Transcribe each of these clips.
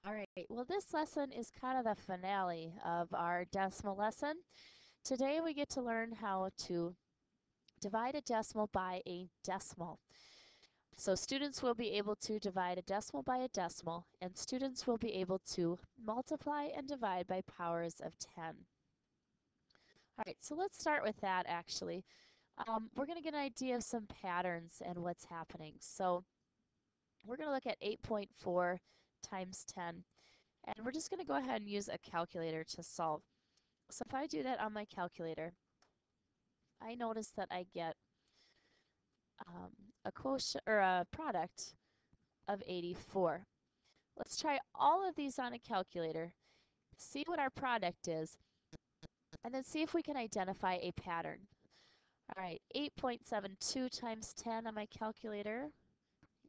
All right, well, this lesson is kind of the finale of our decimal lesson. Today we get to learn how to divide a decimal by a decimal. So students will be able to divide a decimal by a decimal, and students will be able to multiply and divide by powers of 10. All right, so let's start with that actually. We're going to get an idea of some patterns and what's happening. So we're going to look at 8.4 times 10, and we're just going to go ahead and use a calculator to solve. So if I do that on my calculator, I notice that I get um, a quotient or a product of 84. Let's try all of these on a calculator, see what our product is, and then see if we can identify a pattern. All right, 8.72 times 10 on my calculator.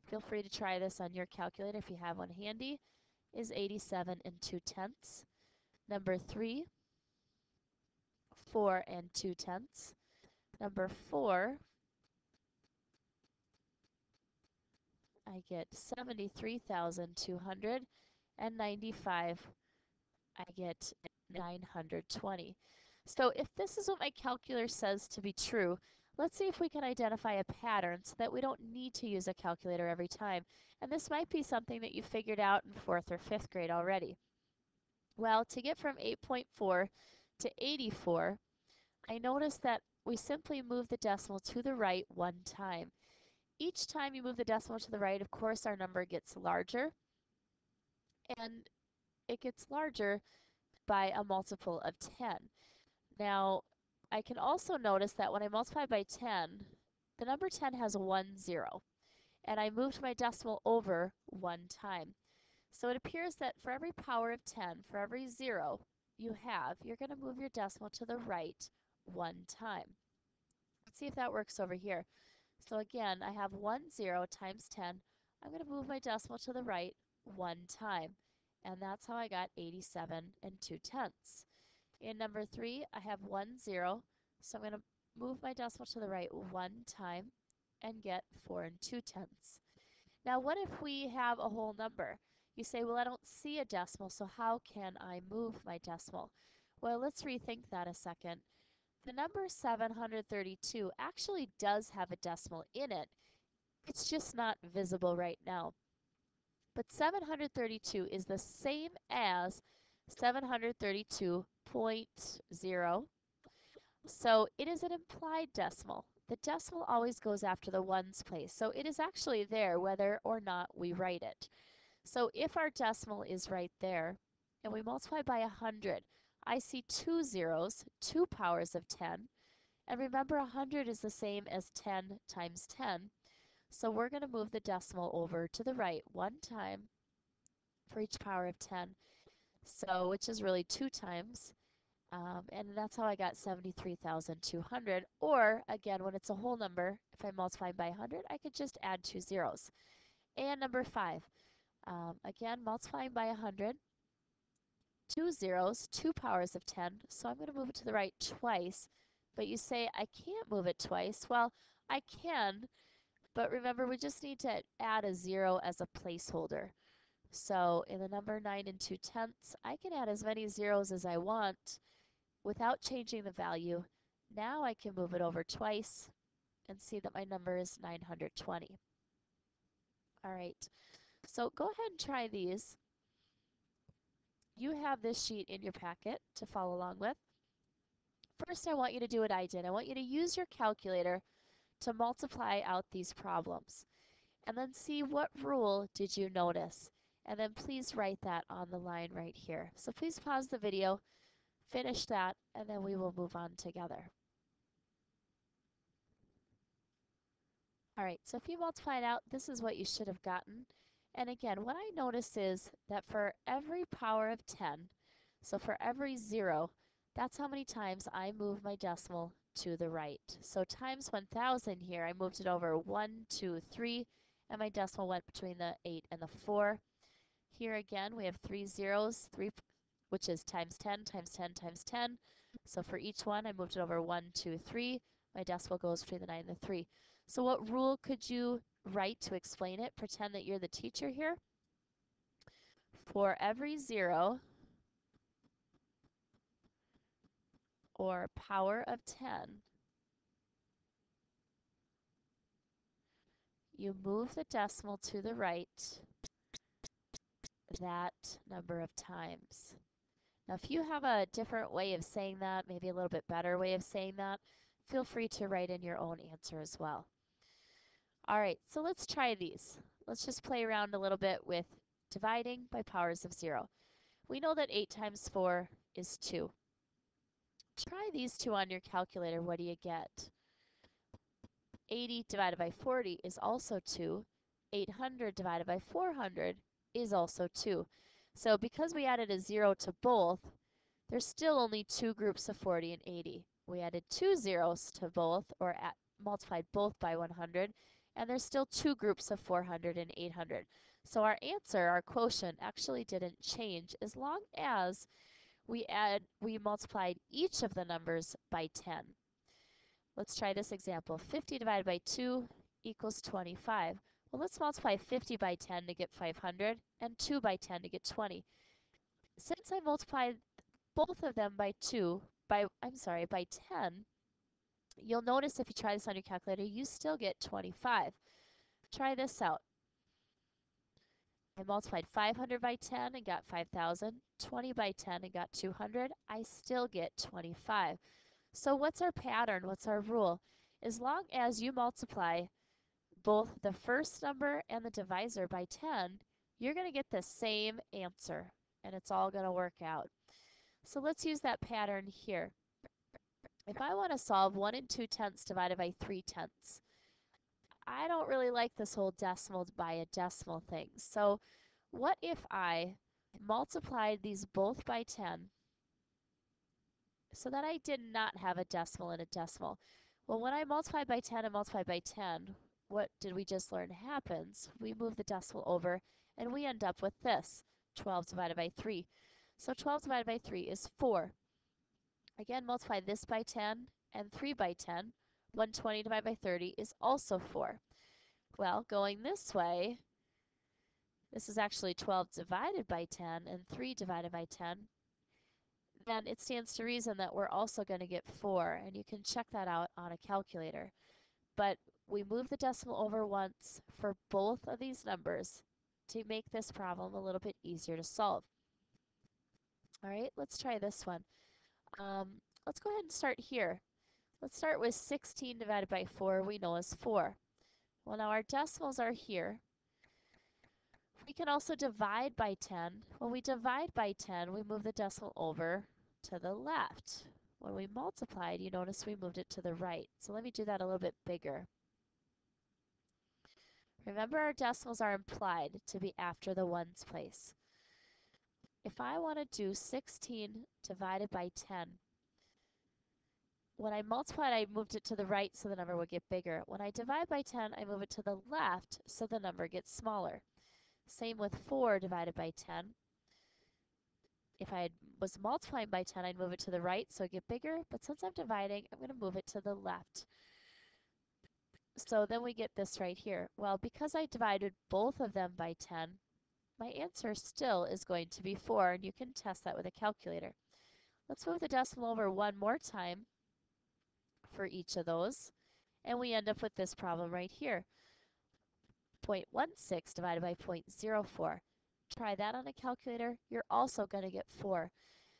Feel free to try this on your calculator if you have one handy, is 87 and 2/10. Number 3, 4 and 2/10. Number 4, I get 73,295. I get 920. So if this is what my calculator says to be true, let's see if we can identify a pattern so that we don't need to use a calculator every time. And this might be something that you figured out in 4th or 5th grade already. Well, to get from 8.4 to 84, I noticed that we simply move the decimal to the right one time. Each time you move the decimal to the right, of course, our number gets larger, and it gets larger by a multiple of 10. Now, I can also notice that when I multiply by 10, the number 10 has one zero, and I moved my decimal over one time. So it appears that for every power of 10, for every zero you have, you're going to move your decimal to the right one time. Let's see if that works over here. So again, I have 1 0 times 10. I'm going to move my decimal to the right one time. And that's how I got 87 and 2/10. In number 3, I have 1 0. So I'm going to move my decimal to the right one time and get 4 and 2/10. Now what if we have a whole number? You say, well, I don't see a decimal, so how can I move my decimal? Well, let's rethink that a second. The number 732 actually does have a decimal in it. It's just not visible right now. But 732 is the same as 732.0. So it is an implied decimal. The decimal always goes after the ones place. So it is actually there whether or not we write it. So if our decimal is right there and we multiply by 100, I see two zeros, 2 powers of 10. And remember, 100 is the same as 10 times 10. So we're going to move the decimal over to the right one time for each power of 10. So, which is really 2 times. And that's how I got 73,200. Or, again, when it's a whole number, if I multiply by 100, I could just add 2 zeros. And number 5, again, multiplying by 100, 2 zeros, 2 powers of 10. So I'm going to move it to the right twice. But you say, I can't move it twice. Well, I can, but remember, we just need to add a 0 as a placeholder. So in the number 9 and 2/10, I can add as many zeros as I want without changing the value. Now I can move it over twice and see that my number is 920. All right, so go ahead and try these. You have this sheet in your packet to follow along with. First, I want you to do what I did. I want you to use your calculator to multiply out these problems. And then see what rule did you notice. And then please write that on the line right here. So please pause the video, finish that, and then we will move on together. All right, so if you multiply it out, this is what you should have gotten. And again, what I notice is that for every power of 10, so for every 0, that's how many times I move my decimal to the right. So times 1,000 here, I moved it over 1, 2, 3, and my decimal went between the 8 and the 4. Here again, we have 3 zeros, 3, which is times 10 times 10 times 10. So for each one, I moved it over 1, 2, 3. My decimal goes between the 9 and the 3. So what rule could you write to explain it? Pretend that you're the teacher here. For every 0 or power of 10, you move the decimal to the right that number of times. Now, if you have a different way of saying that, maybe a little bit better way of saying that, feel free to write in your own answer as well. All right, so let's try these. Let's just play around a little bit with dividing by powers of 0. We know that 8 times 4 is 2. Try these two on your calculator. What do you get? 80 divided by 40 is also 2. 800 divided by 400 is also 2. So because we added a 0 to both, there's still only two groups of 40 and 80. We added two zeros to both, or multiplied both by 100, and there's still two groups of 400 and 800. So our answer, our quotient, actually didn't change as long as we multiplied each of the numbers by 10. Let's try this example. 50 divided by 2 equals 25. Well, let's multiply 50 by 10 to get 500 and 2 by 10 to get 20. Since I multiplied both of them by 10, you'll notice if you try this on your calculator, you still get 25. Try this out. I multiplied 500 by 10 and got 5,000, 20 by 10 and got 200. I still get 25. So what's our pattern? What's our rule? As long as you multiply both the first number and the divisor by 10, you're going to get the same answer, and it's all going to work out. So let's use that pattern here. If I want to solve 1 and 2/10 divided by 3/10, I don't really like this whole decimal by a decimal thing. So what if I multiplied these both by 10 so that I did not have a decimal and a decimal? Well, when I multiply by 10 and multiply by 10, what did we just learn happens? We move the decimal over and we end up with this, 12 divided by 3. So 12 divided by 3 is 4. Again, multiply this by 10 and 3 by 10. 120 divided by 30 is also 4. Well, going this way, this is actually 12 divided by 10 and 3 divided by 10. Then it stands to reason that we're also going to get 4, and you can check that out on a calculator. But we move the decimal over once for both of these numbers to make this problem a little bit easier to solve. All right, let's try this one. Let's go ahead and start here. Let's start with 16 divided by 4, we know is 4. Well, now our decimals are here. We can also divide by 10. When we divide by 10, we move the decimal over to the left. When we multiplied, you notice we moved it to the right. So let me do that a little bit bigger. Remember, our decimals are implied to be after the ones place. If I want to do 16 divided by 10, when I multiplied, I moved it to the right so the number would get bigger. When I divide by 10, I move it to the left so the number gets smaller. Same with 4 divided by 10. If I was multiplying by 10, I'd move it to the right so it get bigger. But since I'm dividing, I'm going to move it to the left. So then we get this right here. Well, because I divided both of them by 10, my answer still is going to be 4, and you can test that with a calculator. Let's move the decimal over one more time for each of those, and we end up with this problem right here. 0.16 divided by 0.04. Try that on a calculator. You're also going to get 4.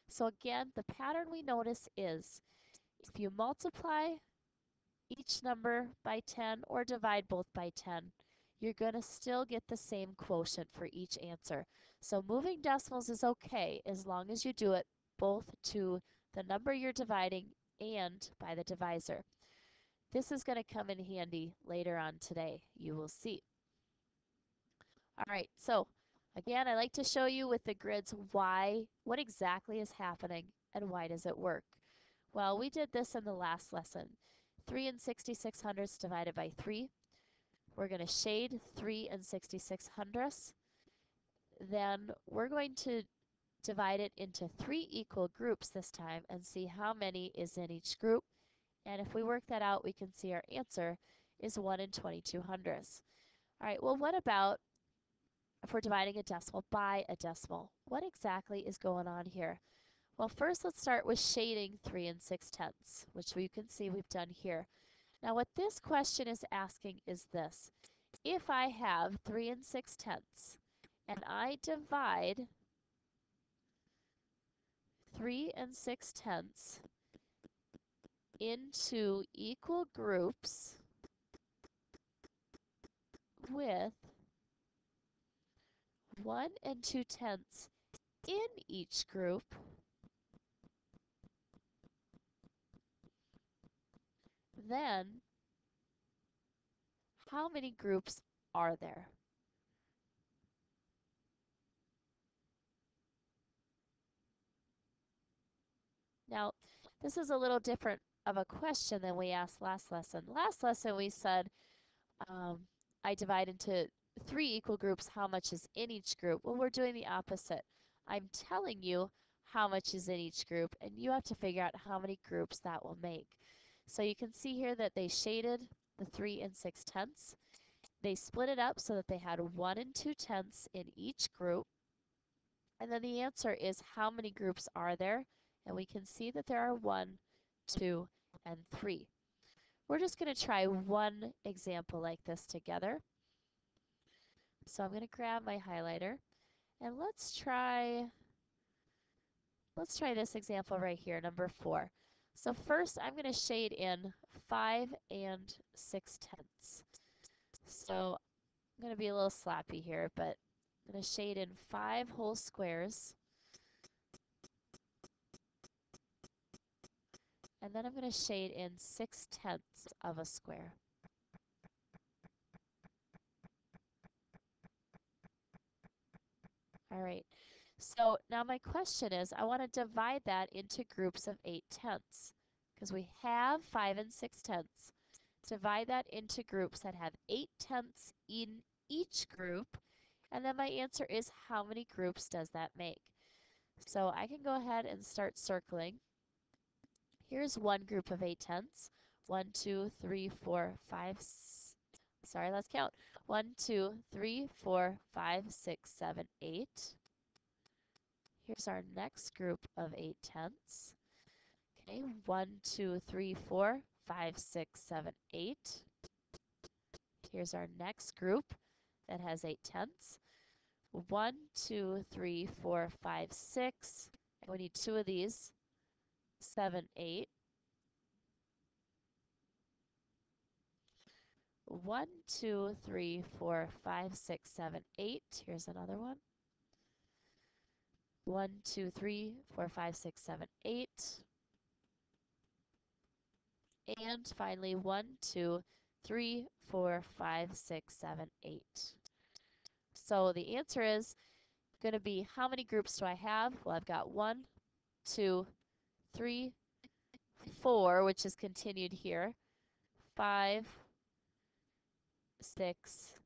So again, the pattern we notice is if you multiply each number by 10 or divide both by 10, you're going to still get the same quotient for each answer. So moving decimals is okay as long as you do it both to the number you're dividing and by the divisor. This is going to come in handy later on today. You will see. All right, so again, I like to show you with the grids what exactly is happening and why does it work. Well, we did this in the last lesson. 3 and 66/100 divided by 3. We're going to shade 3 and 66/100. Then we're going to divide it into 3 equal groups this time and see how many is in each group. And if we work that out, we can see our answer is 1 and 22/100. All right, well, what about if we're dividing a decimal by a decimal. What exactly is going on here? Well, first let's start with shading 3 and 6/10, which we can see we've done here. Now what this question is asking is this. If I have 3 and 6/10 and I divide 3 and 6/10 into equal groups with 1 and 2/10 in each group, then how many groups are there? Now, this is a little different of a question than we asked last lesson. Last lesson we said I divide into 3 equal groups, how much is in each group? Well, we're doing the opposite. I'm telling you how much is in each group, and you have to figure out how many groups that will make. So you can see here that they shaded the 3 and 6/10. They split it up so that they had 1 and 2/10 in each group. And then the answer is how many groups are there? And we can see that there are 1, 2, and 3. We're just going to try one example like this together. So I'm going to grab my highlighter and let's try this example right here, number 4. So first I'm going to shade in 5 and 6/10. So I'm going to be a little sloppy here, but I'm going to shade in 5 whole squares. And then I'm going to shade in 6/10 of a square. All right. So now my question is, I want to divide that into groups of 8/10 because we have 5 and 6/10. Divide that into groups that have 8/10 in each group. And then my answer is, how many groups does that make? So I can go ahead and start circling. Here's one group of 8/10. 1, 2, 3, 4, 5, sorry, let's count. 1, 2, 3, 4, 5, 6, 7, 8. Here's our next group of 8/10. Okay, 1, 2, 3, 4, 5, 6, 7, 8. Here's our next group that has 8/10. 1, 2, 3, 4, 5, 6. And we need 2 of these. 7, 8. 1, 2, 3, 4, 5, 6, 7, 8. Here's another one. 1, 2, 3, 4, 5, 6, 7, 8. And finally 1, 2, 3, 4, 5, 6, 7, 8. So the answer is going to be, how many groups do I have? Well, I've got 1, 2, 3, 4, which is continued here, 5, 6,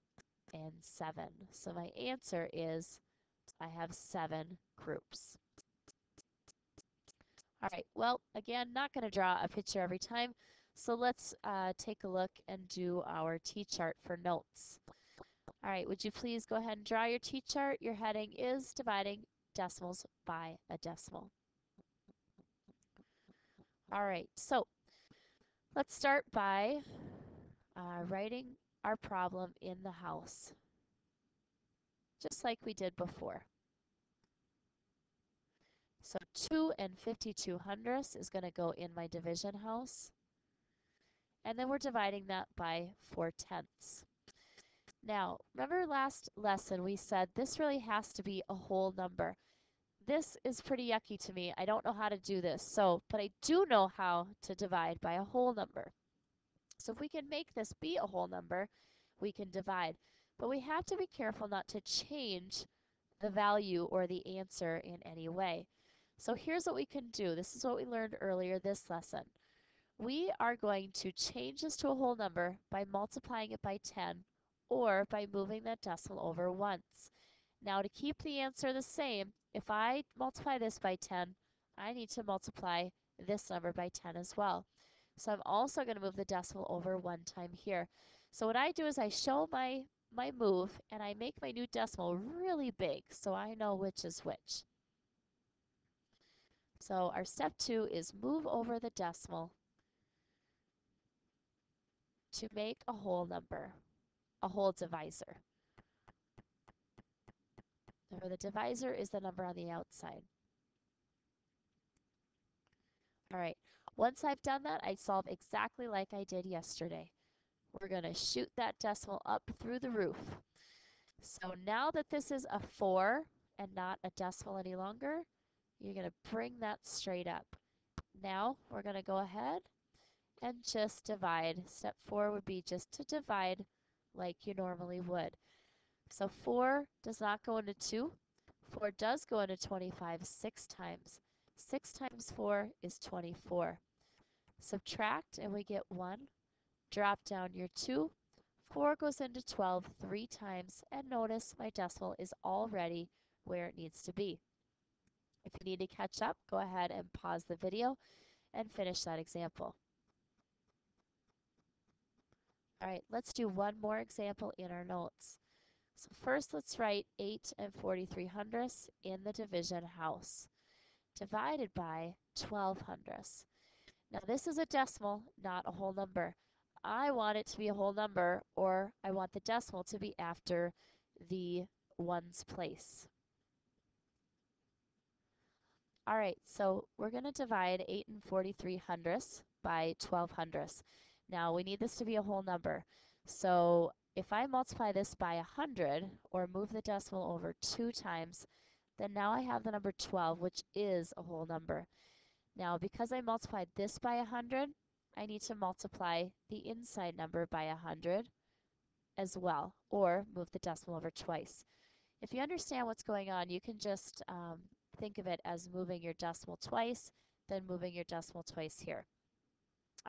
and 7. So my answer is I have 7 groups. All right, well, again, not going to draw a picture every time, so let's take a look and do our T-chart for notes. All right, would you please go ahead and draw your T-chart? Your heading is dividing decimals by a decimal. All right, so let's start by writing our problem in the house, just like we did before. So 2 and 52/100 is going to go in my division house. And then we're dividing that by 4/10. Now, remember last lesson we said this really has to be a whole number. This is pretty yucky to me. I don't know how to do this. But I do know how to divide by a whole number. So if we can make this be a whole number, we can divide. But we have to be careful not to change the value or the answer in any way. So here's what we can do. This is what we learned earlier this lesson. We are going to change this to a whole number by multiplying it by 10 or by moving that decimal over once. Now to keep the answer the same, if I multiply this by 10, I need to multiply this number by 10 as well. So I'm also going to move the decimal over one time here. So what I do is I show my my move and I make my new decimal really big so I know which is which. So our step 2 is move over the decimal to make a whole number, a whole divisor. Remember, the divisor is the number on the outside. All right, once I've done that, I solve exactly like I did yesterday. We're going to shoot that decimal up through the roof. So now that this is a 4 and not a decimal any longer, you're going to bring that straight up. Now we're going to go ahead and just divide. Step 4 would be just to divide like you normally would. So 4 does not go into 2. 4 does go into 25 6 times. 6 times 4 is 24. Subtract and we get 1. Drop down your 2. 4 goes into 12 3 times, and notice my decimal is already where it needs to be. If you need to catch up, go ahead and pause the video and finish that example. All right, let's do one more example in our notes. So first let's write 8 and 43 hundredths in the division house, divided by 12 hundredths. Now this is a decimal, not a whole number. I want it to be a whole number, or I want the decimal to be after the ones place. All right, so we're going to divide 8 and 43 hundredths by 12 hundredths. Now we need this to be a whole number. So if I multiply this by 100, or move the decimal over 2 times, then now I have the number 12, which is a whole number. Now because I multiplied this by 100, I need to multiply the inside number by 100 as well, or move the decimal over twice. If you understand what's going on, you can just think of it as moving your decimal twice, then moving your decimal twice here.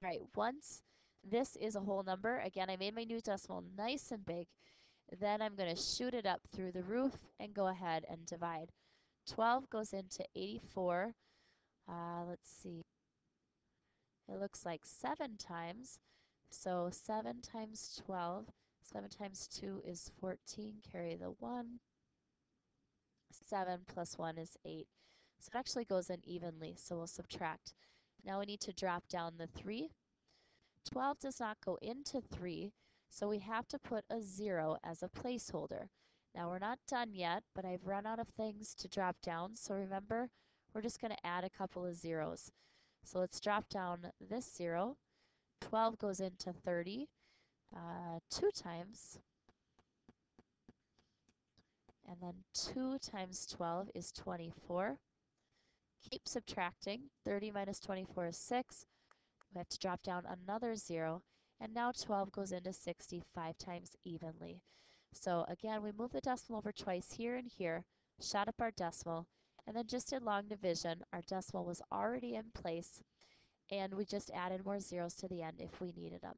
All right, once this is a whole number, again, I made my new decimal nice and big, then I'm going to shoot it up through the roof and go ahead and divide. 12 goes into 84. Let's see. It looks like 7 times. So 7 times 12. 7 times 2 is 14. Carry the 1. 7 plus 1 is 8. So it actually goes in evenly, so we'll subtract. Now we need to drop down the 3. 12 does not go into 3, so we have to put a 0 as a placeholder. Now we're not done yet, but I've run out of things to drop down, so remember, we're just going to add a couple of zeros. So let's drop down this 0. 12 goes into 30 2 times. And then 2 times 12 is 24. Keep subtracting. 30 minus 24 is 6. We have to drop down another 0. And now 12 goes into 60 5 times evenly. So again, we move the decimal over twice here and here, shot up our decimal, and then just did long division. Our decimal was already in place, and we just added more zeros to the end if we needed them.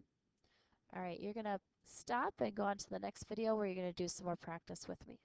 All right, you're going to stop and go on to the next video where you're going to do some more practice with me.